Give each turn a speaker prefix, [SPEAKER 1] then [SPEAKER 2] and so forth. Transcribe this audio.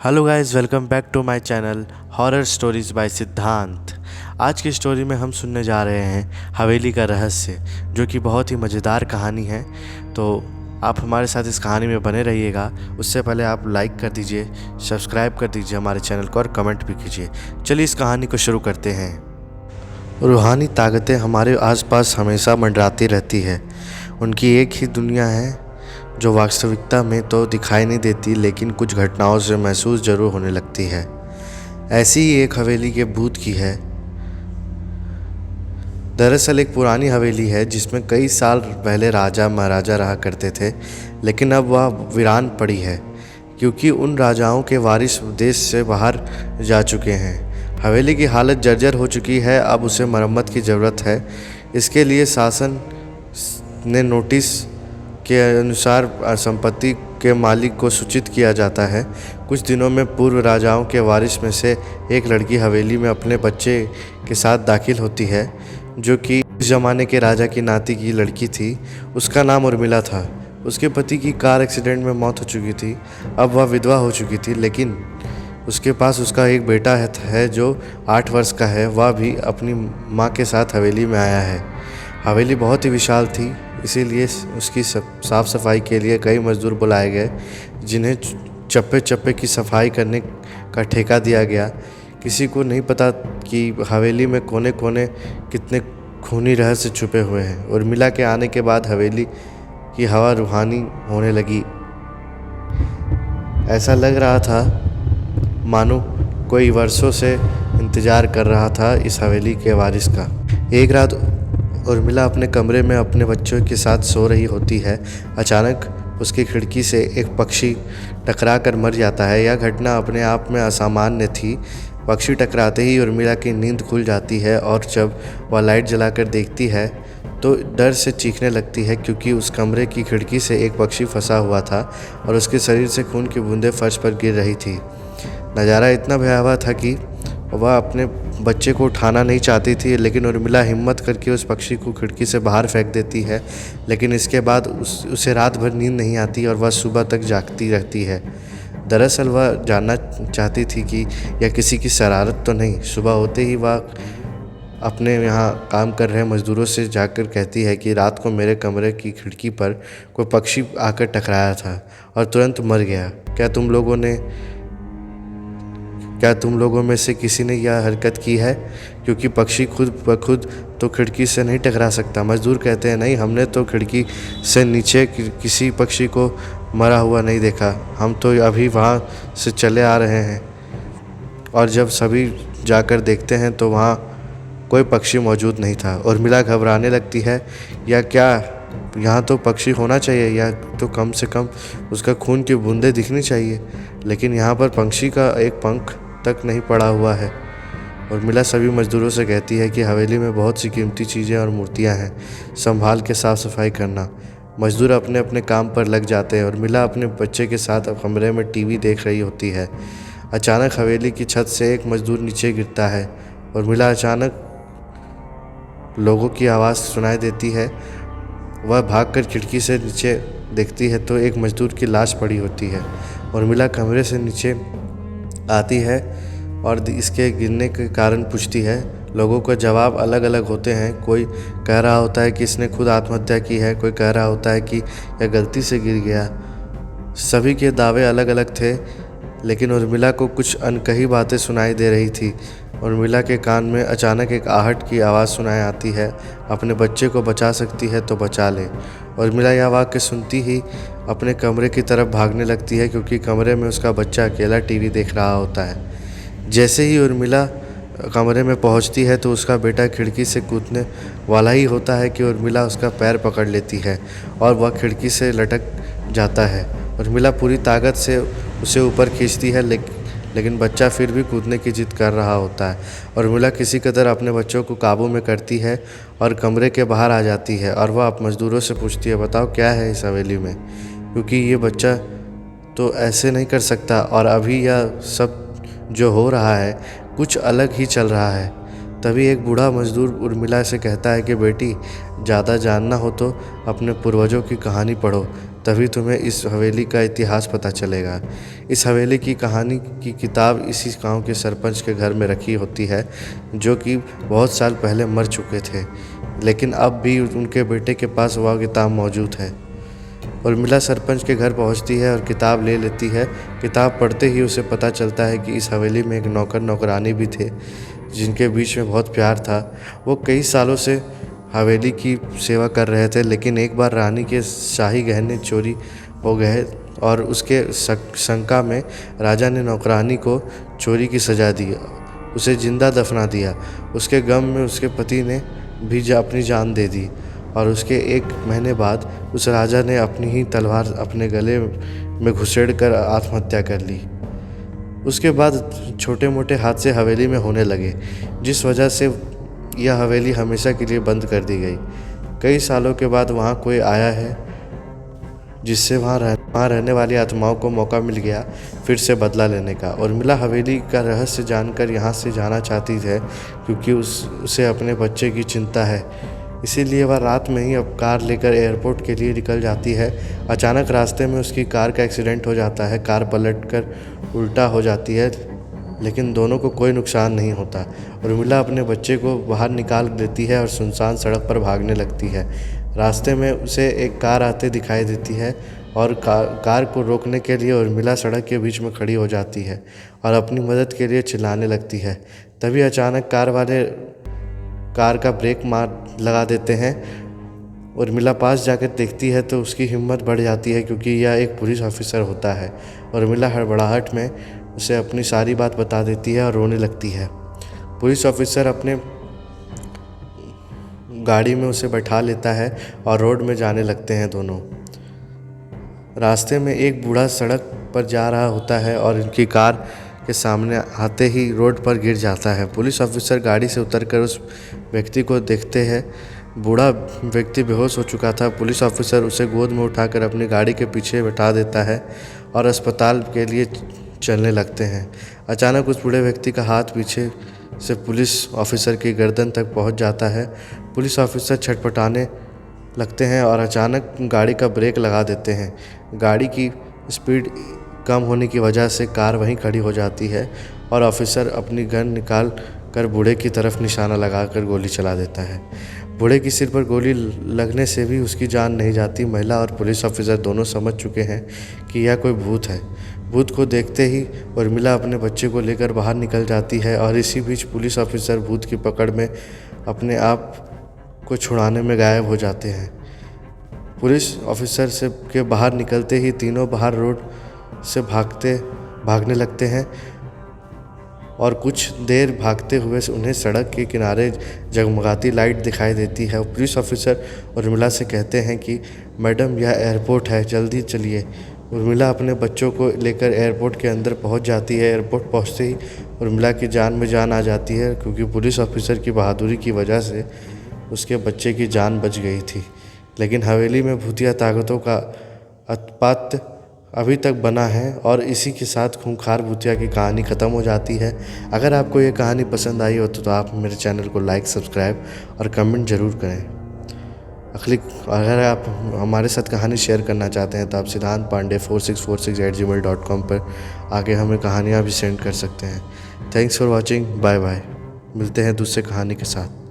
[SPEAKER 1] Hello guys, welcome back to my channel horror stories by Siddhant. आज की story में हम सुनने जा रहे हैं हवेली का रहस्य, जो कि बहुत ही मज़ेदार कहानी है। तो आप हमारे साथ इस कहानी में बने रहिएगा। उससे पहले आप लाइक कर दीजिए, सब्सक्राइब कर दीजिए हमारे चैनल को और कमेंट भी कीजिए। चलिए इस कहानी को शुरू करते हैं। रूहानी ताकतें हमारे आसपास हमेशा मंडराती रहती है। उनकी एक ही दुनिया है जो वास्तविकता में तो दिखाई नहीं देती, लेकिन कुछ घटनाओं से महसूस जरूर होने लगती है। ऐसी ही एक हवेली के भूत की है। दरअसल एक पुरानी हवेली है जिसमें कई साल पहले राजा महाराजा रहा करते थे, लेकिन अब वह वीरान पड़ी है क्योंकि उन राजाओं के वारिस देश से बाहर जा चुके हैं। हवेली की हालत जर्जर हो चुकी है, अब उसे मरम्मत की ज़रूरत है। इसके लिए शासन ने नोटिस के अनुसार संपत्ति के मालिक को सूचित किया जाता है। कुछ दिनों में पूर्व राजाओं के वारिस में से एक लड़की हवेली में अपने बच्चे के साथ दाखिल होती है, जो कि इस ज़माने के राजा की नाती की लड़की थी। उसका नाम उर्मिला था। उसके पति की कार एक्सीडेंट में मौत हो चुकी थी। अब वह विधवा हो चुकी थी, लेकिन उसके पास उसका एक बेटा है जो 8 वर्ष का है। वह भी अपनी माँ के साथ हवेली में आया है। हवेली बहुत ही विशाल थी, इसीलिए उसकी साफ़ सफाई के लिए कई मज़दूर बुलाए गए, जिन्हें चप्पे चप्पे की सफाई करने का ठेका दिया गया। किसी को नहीं पता कि हवेली में कोने कोने कितने खूनी रहस्य छुपे हुए हैं। उर्मिला के आने के बाद हवेली की हवा रूहानी होने लगी। ऐसा लग रहा था मानो कोई वर्षों से इंतज़ार कर रहा था इस हवेली के वारिस का। एक रात उर्मिला अपने कमरे में अपने बच्चों के साथ सो रही होती है। अचानक उसकी खिड़की से एक पक्षी टकरा कर मर जाता है। यह घटना अपने आप में असामान्य थी। पक्षी टकराते ही उर्मिला की नींद खुल जाती है और जब वह लाइट जलाकर देखती है तो डर से चीखने लगती है, क्योंकि उस कमरे की खिड़की से एक पक्षी फंसा हुआ था और उसके शरीर से खून की बूंदें फर्श पर गिर रही थी। नज़ारा इतना भयावह था कि वह अपने बच्चे को उठाना नहीं चाहती थी, लेकिन उर्मिला हिम्मत करके उस पक्षी को खिड़की से बाहर फेंक देती है। लेकिन इसके बाद उसे रात भर नींद नहीं आती और वह सुबह तक जागती रहती है। दरअसल वह जानना चाहती थी कि यह किसी की शरारत तो नहीं। सुबह होते ही वह अपने यहाँ काम कर रहे मज़दूरों से जाकर कहती है कि रात को मेरे कमरे की खिड़की पर कोई पक्षी आकर टकराया था और तुरंत मर गया। क्या तुम लोगों में से किसी ने यह हरकत की है? क्योंकि पक्षी खुद ब खुद तो खिड़की से नहीं टकरा सकता। मज़दूर कहते हैं, नहीं, हमने तो खिड़की से नीचे किसी पक्षी को मरा हुआ नहीं देखा। हम तो अभी वहाँ से चले आ रहे हैं। और जब सभी जाकर देखते हैं तो वहाँ कोई पक्षी मौजूद नहीं था। उर्मिला घबराने लगती है। या क्या यहाँ तो पक्षी होना चाहिए, या तो कम से कम उसका खून की बूंदें दिखनी चाहिए, लेकिन यहाँ पर पक्षी का एक पंख तक नहीं पड़ा हुआ है। उर्मिला सभी मज़दूरों से कहती है कि हवेली में बहुत सी कीमती चीज़ें और मूर्तियाँ हैं, संभाल के साफ़ सफाई करना। मज़दूर अपने अपने काम पर लग जाते हैं। उर्मिला अपने बच्चे के साथ कमरे में टीवी देख रही होती है। अचानक हवेली की छत से एक मज़दूर नीचे गिरता है। उर्मिला अचानक लोगों की आवाज़ सुनाई देती है। वह भागकर खिड़की से नीचे देखती है तो एक मज़दूर की लाश पड़ी होती है। उर्मिला कमरे से नीचे आती है और इसके गिरने के कारण पूछती है। लोगों का जवाब अलग अलग होते हैं। कोई कह रहा होता है कि इसने खुद आत्महत्या की है, कोई कह रहा होता है कि यह गलती से गिर गया। सभी के दावे अलग अलग थे, लेकिन उर्मिला को कुछ अनकही बातें सुनाई दे रही थी। उर्मिला के कान में अचानक एक आहट की आवाज़ सुनाई आती है। अपने बच्चे को बचा सकती है तो बचा ले। उर्मिला यह वाक्य सुनती ही अपने कमरे की तरफ भागने लगती है, क्योंकि कमरे में उसका बच्चा अकेला टीवी देख रहा होता है। जैसे ही उर्मिला कमरे में पहुंचती है तो उसका बेटा खिड़की से कूदने वाला ही होता है कि उर्मिला उसका पैर पकड़ लेती है और वह खिड़की से लटक जाता है। उर्मिला पूरी ताकत से उसे ऊपर खींचती है, लेकिन बच्चा फिर भी कूदने की जिद कर रहा होता है। उर्मिला किसी कदर अपने बच्चों को काबू में करती है और कमरे के बाहर आ जाती है। और वह मज़दूरों से पूछती है, बताओ क्या है इस हवेली में, क्योंकि ये बच्चा तो ऐसे नहीं कर सकता और अभी यह सब जो हो रहा है कुछ अलग ही चल रहा है। तभी एक बूढ़ा मज़दूर उर्मिला से कहता है कि बेटी, ज़्यादा जानना हो तो अपने पूर्वजों की कहानी पढ़ो। तभी तुम्हें इस हवेली का इतिहास पता चलेगा। इस हवेली की कहानी की किताब इसी गांव के सरपंच के घर में रखी होती है, जो कि बहुत साल पहले मर चुके थे, लेकिन अब भी उनके बेटे के पास वह किताब मौजूद है। उर्मिला सरपंच के घर पहुंचती है और किताब ले लेती है। किताब पढ़ते ही उसे पता चलता है कि इस हवेली में एक नौकर नौकरानी भी थे, जिनके बीच में बहुत प्यार था। वो कई सालों से हवेली की सेवा कर रहे थे, लेकिन एक बार रानी के शाही गहने चोरी हो गए और उसके शंका में राजा ने नौकरानी को चोरी की सज़ा दी, उसे जिंदा दफना दिया। उसके गम में उसके पति ने भी अपनी जान दे दी और उसके 1 महीने बाद उस राजा ने अपनी ही तलवार अपने गले में घुसेड़ कर आत्महत्या कर ली। उसके बाद छोटे मोटे हादसे हवेली में होने लगे, जिस वजह से यह हवेली हमेशा के लिए बंद कर दी गई। कई सालों के बाद वहाँ कोई आया है, जिससे वहाँ रहने वाली आत्माओं को मौका मिल गया फिर से बदला लेने का। उर्मिला हवेली का रहस्य जानकर यहाँ से जाना चाहती है, क्योंकि उसे अपने बच्चे की चिंता है। इसीलिए वह रात में ही अब कार लेकर एयरपोर्ट के लिए निकल जाती है। अचानक रास्ते में उसकी कार का एक्सीडेंट हो जाता है। कार पलटकर उल्टा हो जाती है, लेकिन दोनों को कोई नुकसान नहीं होता। उर्मिला अपने बच्चे को बाहर निकाल देती है और सुनसान सड़क पर भागने लगती है। रास्ते में उसे एक कार आते दिखाई देती है और कार को रोकने के लिए उर्मिला सड़क के बीच में खड़ी हो जाती है और अपनी मदद के लिए चिल्लाने लगती है। तभी अचानक कार वाले कार का ब्रेक मार लगा देते हैं। उर्मिला पास जाकर देखती है तो उसकी हिम्मत बढ़ जाती है, क्योंकि यह एक पुलिस ऑफिसर होता है। उर्मिला हड़बड़ाहट में उसे अपनी सारी बात बता देती है और रोने लगती है। पुलिस ऑफिसर अपने गाड़ी में उसे बैठा लेता है और रोड में जाने लगते हैं दोनों। रास्ते में एक बूढ़ा सड़क पर जा रहा होता है और उनकी कार के सामने आते ही रोड पर गिर जाता है। पुलिस ऑफिसर गाड़ी से उतरकर उस व्यक्ति को देखते हैं। बूढ़ा व्यक्ति बेहोश हो चुका था। पुलिस ऑफिसर उसे गोद में उठाकर अपनी गाड़ी के पीछे बैठा देता है और अस्पताल के लिए चलने लगते हैं। अचानक उस बूढ़े व्यक्ति का हाथ पीछे से पुलिस ऑफिसर की गर्दन तक पहुंच जाता है। पुलिस ऑफिसर छटपटाने लगते हैं और अचानक गाड़ी का ब्रेक लगा देते हैं। गाड़ी की स्पीड कम होने की वजह से कार वहीं खड़ी हो जाती है और ऑफिसर अपनी गन निकाल कर बूढ़े की तरफ निशाना लगाकर गोली चला देता है। बूढ़े की सिर पर गोली लगने से भी उसकी जान नहीं जाती। महिला और पुलिस ऑफिसर दोनों समझ चुके हैं कि यह कोई भूत है। भूत को देखते ही उर्मिला अपने बच्चे को लेकर बाहर निकल जाती है और इसी बीच पुलिस ऑफिसर भूत की पकड़ में अपने आप को छुड़ाने में गायब हो जाते हैं। पुलिस ऑफिसर से के बाहर निकलते ही तीनों बाहर रोड से भागने लगते हैं और कुछ देर भागते हुए उन्हें सड़क के किनारे जगमगाती लाइट दिखाई देती है। पुलिस ऑफिसर उर्मिला से कहते हैं कि मैडम, यह एयरपोर्ट है, जल्दी चलिए। उर्मिला अपने बच्चों को लेकर एयरपोर्ट के अंदर पहुंच जाती है। एयरपोर्ट पहुंचते ही उर्मिला की जान में जान आ जाती है, क्योंकि पुलिस ऑफिसर की बहादुरी की वजह से उसके बच्चे की जान बच गई थी। लेकिन हवेली में भूतिया ताकतों का उत्पात अभी तक बना है और इसी के साथ खूंखार भूतिया की कहानी ख़त्म हो जाती है। अगर आपको ये कहानी पसंद आई हो तो आप मेरे चैनल को लाइक, सब्सक्राइब और कमेंट ज़रूर करें। अगर आप हमारे साथ कहानी शेयर करना चाहते हैं तो आप सिद्धांत पांडे 4646@gmail.com पर आगे हमें कहानियाँ भी सेंड कर सकते हैं। Thanks for watching. Bye bye. मिलते हैं दूसरे कहानी के साथ।